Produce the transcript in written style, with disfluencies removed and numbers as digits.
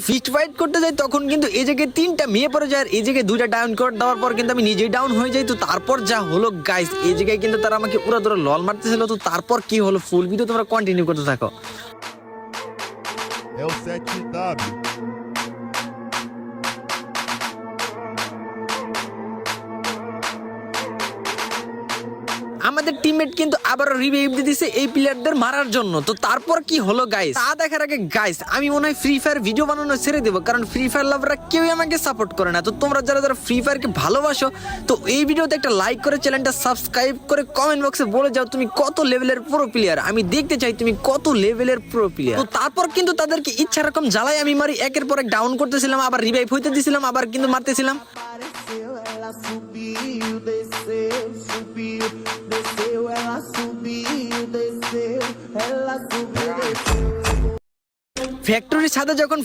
Feast fight করতে যাই তখন কিন্তু এই জায়গায় 3টা মেয়ে পড়ে যায় আর এই জায়গায় 2টা ডাউন কোড দেওয়ার পর কিন্তু আমি নিজেই ডাউন হয়ে যাই। তো তারপর যা হলো গাইস, এই জায়গায় কিন্তু তারা আমাকে পুরো ধরে লল মারতেছিল। তো তারপর কি হলো ফুল ভিডিও তোমরা কন্টিনিউ করতে থাকো। É o 7W. আমাদের টিমমেট কিন্তু আবার রিভাইভ দিতেছে এই প্লেয়ারদের মারার জন্য। তো তারপর কি হলো গাইস তা দেখার আগে গাইস আমি মনে হয় ফ্রি ফায়ার ভিডিও বানানো ছেড়ে দেবো, কারণ ফ্রি ফায়ার লাভাররা কেউই আমাকে সাপোর্ট করে না। তো তোমরা যারা যারা ফ্রি ফায়ারকে ভালোবাসো তো এই ভিডিওতে একটা লাইক করে চ্যানেলটা সাবস্ক্রাইব করে কমেন্ট বক্সে বলে যাও তুমি কত লেভেলের প্রো প্লেয়ার। আমি দেখতে চাই তুমি কত লেভেলের প্রো প্লেয়ার। তো তারপর কিন্তু তাদেরকে ইচ্ছা রকম জ্বালাই আমি মারি, একের পর এক ডাউন করতেছিলাম, আবার রিভাইভ হইতে দিছিলাম, আবার কিন্তু মারতেছিলাম। Ela subiu, desceu, subiu, desceu, ela subiu, desceu, ela subiu, desceu. ফ্যাক্টরির ছাদে যখন